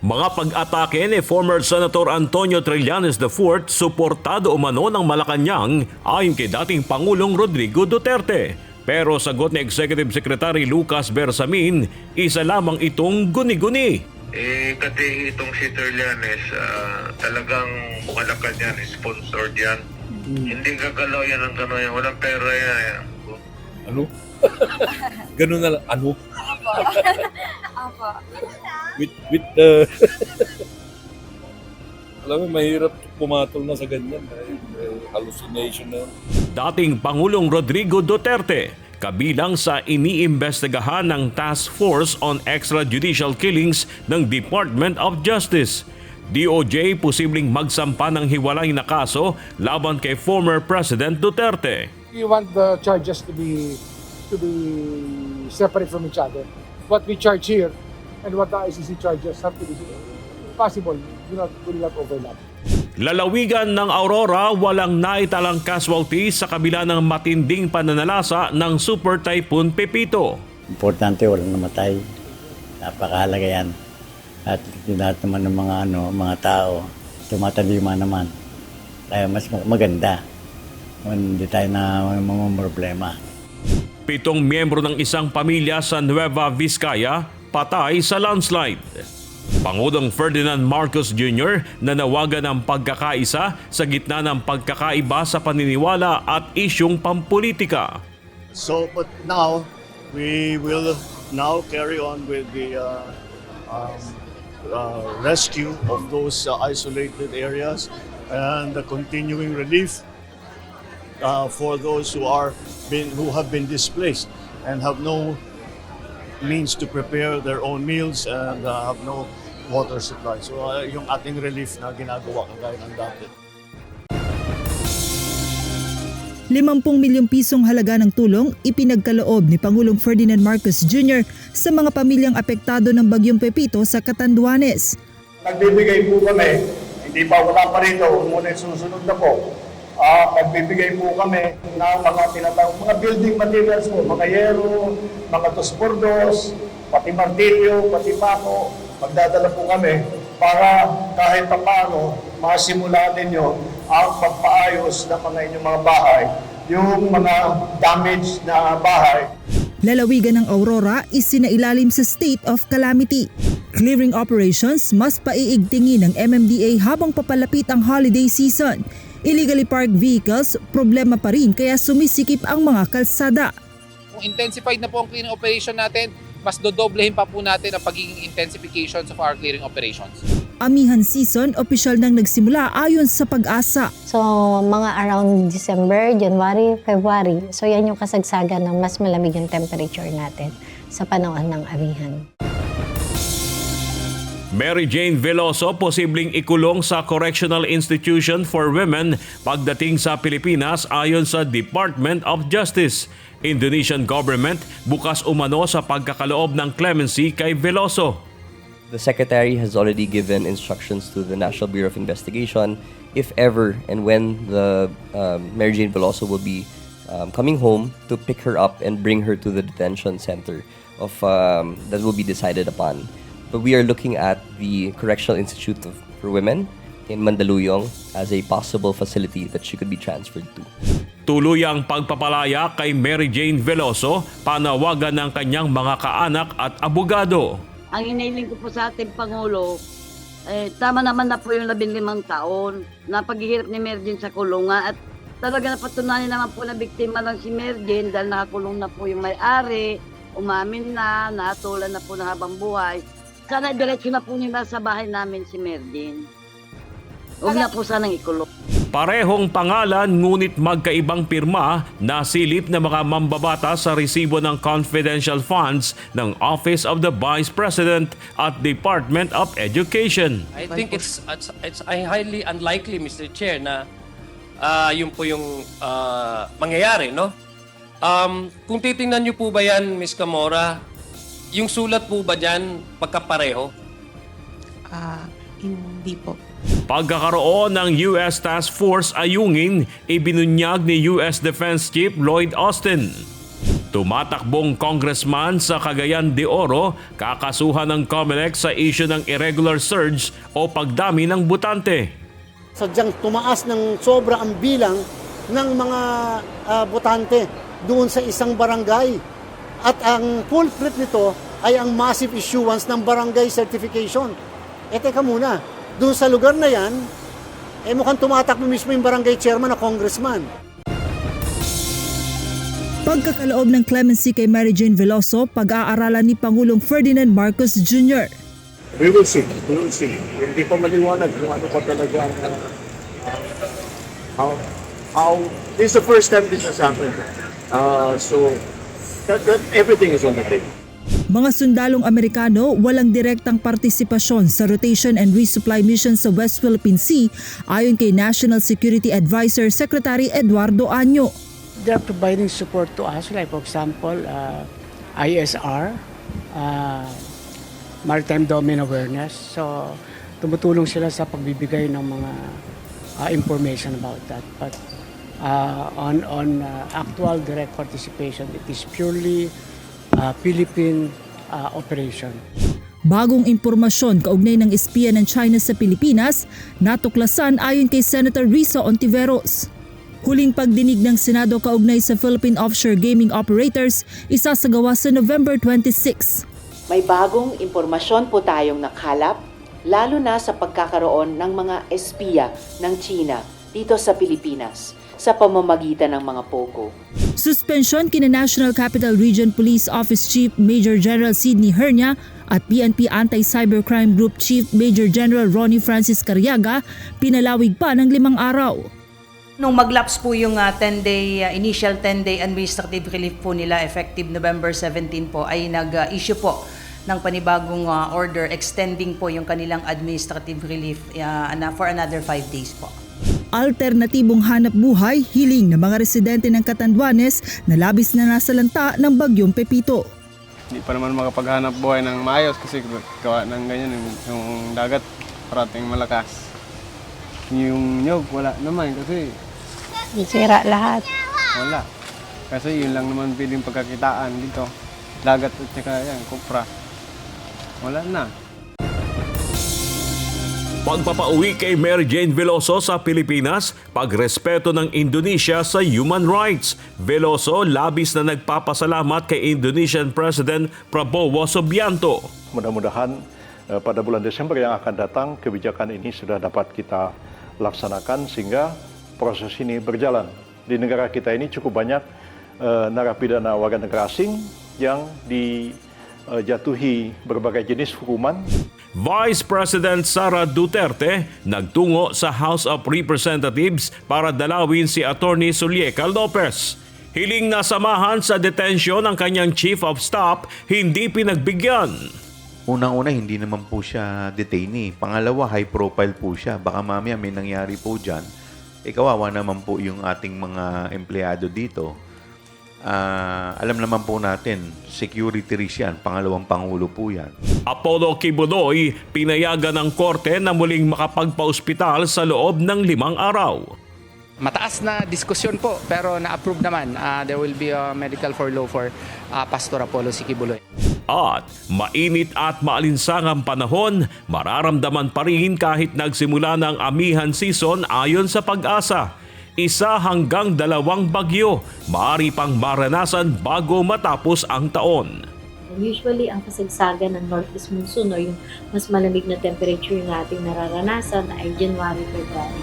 Mga pag-atake ni former Senator Antonio Trillanes IV, suportado umano ng Malacanang ayon kay dating Pangulong Rodrigo Duterte. Pero sagot ni Executive Secretary Lucas Bersamin, isa lamang itong guni-guni. Kasi itong si Trillanes, talagang Malacanang sponsored yan. Hindi gagalaw yan ang gano'n yan. Walang pera yan. Ano? Ganun na lang. Ano? Apa. With alam mo, mahirap pumatol na sa ganyan. Hallucination na. Dating Pangulong Rodrigo Duterte, kabilang sa iniimbestigahan ng Task Force on Extrajudicial Killings ng Department of Justice. DOJ posibleng magsampa ng hiwalay na kaso laban kay former President Duterte. We want the charges to be separate from each other. What we charge here and what the ICC charges have to be possible, will not overlap. Lalawigan ng Aurora, walang naitalang casualties sa kabila ng matinding pananalasa ng Super Typhoon Pepito. Importante, walang namatay. Napakahalaga yan. At lahat naman ng mga tao, tumatalima naman. Kaya mas maganda. Hindi tayo na mga problema. 7 miyembro ng isang pamilya sa Nueva Vizcaya patay sa landslide. Pangulong Ferdinand Marcos Jr. nanawagan ng pagkakaisa sa gitna ng pagkakaiba sa paniniwala at isyung pampolitika. So, but now, we will now carry on with the rescue of those isolated areas and the continuing relief for those who have been displaced and have no means to prepare their own meals and have no water supply. So yung ating relief na ginagawa kagaya ng dati. 50 milyong pisong halaga ng tulong ipinagkaloob ni Pangulong Ferdinand Marcos Jr. sa mga pamilyang apektado ng Bagyong Pepito sa Catanduanes. Nagbibigay po kami, hindi pa wala pa rito, ngunit susunod na po. Nagbibigay po kami ng mga tinatawag, mga building materials po, mga yero, mga tosbordos, pati martilyo, pati pako. Magdadala po kami para kahit pa paano masimulan ninyo ang pagpaayos ng mga inyong mga bahay, yung mga damaged na bahay. Lalawigan ng Aurora isinailalim sa state of calamity. Clearing operations mas paiigtingin ng MMDA habang papalapit ang holiday season. Illegally parked vehicles, problema pa rin kaya sumisikip ang mga kalsada. Kung intensified na po ang clearing operation natin, mas dodoblehin pa po natin ang pagiging intensifications of our clearing operations. Amihan season, opisyal nang nagsimula ayon sa Pag-asa. So mga around December, January, February, so yan yung kasagsagan ng mas malamig yung temperature natin sa panahon ng amihan. Mary Jane Veloso posibleng ikulong sa Correctional Institution for Women pagdating sa Pilipinas ayon sa Department of Justice. Indonesian government bukas umano sa pagkakaloob ng clemency kay Veloso. The Secretary has already given instructions to the National Bureau of Investigation if ever and when the Mary Jane Veloso will be coming home to pick her up and bring her to the detention center of that will be decided upon. But we are looking at the Correctional Institute for Women in Mandaluyong as a possible facility that she could be transferred to. Tuluyang pagpapalaya kay Mary Jane Veloso, panawagan ng kanyang mga kaanak at abogado. Ang iniling ko po sa ating Pangulo, tama naman na po yung 15 taon na paghihirap ni Mary Jane sa kulungan at talaga napatunayan naman po na biktima lang si Mary Jane dahil nakakulong na po yung may-ari, umamin na, natulan na po ng habang buhay. Sana diretso na po nila sa bahay namin si Mary Jane. Huwag na po sanang ikulong. Parehong pangalan ngunit magkaibang pirma na silip na mga mambabatas sa resibo ng confidential funds ng Office of the Vice President at Department of Education. I think it's highly unlikely, Mr. Chair, na yun po yung mangyayari, no? Kung titingnan niyo po ba yan, Ms. Camora, yung sulat po ba dyan pagkapareho? Hindi po. Pagkakaroon ng U.S. Task Force ayungin, ibinunyag ni U.S. Defense Chief Lloyd Austin. Tumatakbong congressman sa Cagayan de Oro kakasuhan ng COMELEC sa issue ng irregular surge o pagdami ng botante. Sadyang tumaas ng sobra ang bilang ng mga botante doon sa isang barangay. At ang culprit nito ay ang massive issuance ng barangay certification. Teka muna, doon sa lugar na yan, mukhang tumatakbo mismo yung barangay chairman na congressman. Pagkakaloob ng clemency kay Mary Jane Veloso, pag-aaralan ni Pangulong Ferdinand Marcos Jr. We will see. Hindi pa maliwanag kung ano pa talaga how this is the first time this has happened. So that everything is on the table. Mga sundalong Amerikano walang direktang partisipasyon sa rotation and resupply mission sa West Philippine Sea ayon kay National Security Advisor Secretary Eduardo Año. They're providing support to us, like for example, ISR, Maritime Domain Awareness. So, tumutulong sila sa pagbibigay ng mga information about that. But on actual direct participation, it is purely Philippine operation. Bagong impormasyon kaugnay ng espiya ng China sa Pilipinas, natuklasan ayon kay Senator Risa Ontiveros. Huling pagdinig ng Senado kaugnay sa Philippine Offshore Gaming Operators isasagawa sa November 26. May bagong impormasyon po tayong nakalap, lalo na sa pagkakaroon ng mga espiya ng China dito sa Pilipinas sa pamamagitan ng mga POGO. Suspensyon kina National Capital Region Police Office Chief Major General Sidney Hernia at PNP Anti-Cybercrime Group Chief Major General Ronnie Francis Cariaga pinalawig pa ng 5 araw. Nung maglaps po yung initial 10-day administrative relief po nila effective November 17 po ay nag-issue po ng panibagong order extending po yung kanilang administrative relief for another 5 days po. Alternatibong hanap buhay, hiling ng mga residente ng Catanduanes na labis na nasalanta ng bagyong Pepito. Hindi pa naman makapaghanap buhay ng maayos kasi gawa ng ganyan yung dagat parating malakas. Yung nyog wala naman kasi sira lahat. Wala. Kasi yun lang naman piling pagkakitaan dito. Dagat at saka yan, kupra. Wala na. Pagpapauwi kay Mary Jane Veloso sa Pilipinas, pagrespeto ng Indonesia sa human rights. Veloso labis na nagpapasalamat kay Indonesian President Prabowo Subianto. Mudah-mudahan pada bulan Desember yang akan datang kebijakan ini sudah dapat kita laksanakan sehingga proses ini berjalan. Di negara kita ini cukup banyak narapidana warga negara asing yang dijatuhi berbagai jenis hukuman. Vice President Sara Duterte nagtungo sa House of Representatives para dalawin si Attorney Zulieca Lopez. Hiling na samahan sa detention ng kanyang Chief of Staff, hindi pinagbigyan. Unang-una, hindi naman po siya detainee. Pangalawa, high profile po siya. Baka mamaya may nangyari po dyan. Kawawa naman po yung ating mga empleyado dito. Alam naman po natin, security risk yan. Pangalawang Pangulo po yan. Apollo Kibuloy, pinayagan ng korte na muling makapagpa-ospital sa loob ng 5 araw. Mataas na diskusyon po pero na-approve naman. There will be a medical for law for Pastor Apollo Kibuloy. At mainit at maalinsangang panahon, mararamdaman pa rin kahit nagsimula ng amihan season ayon sa Pag-asa. 1 hanggang 2 bagyo, maaari pang maranasan bago matapos ang taon. Usually, ang kasagsagan ng northeast monsoon o yung mas malamig na temperature na ating nararanasan ay January, February.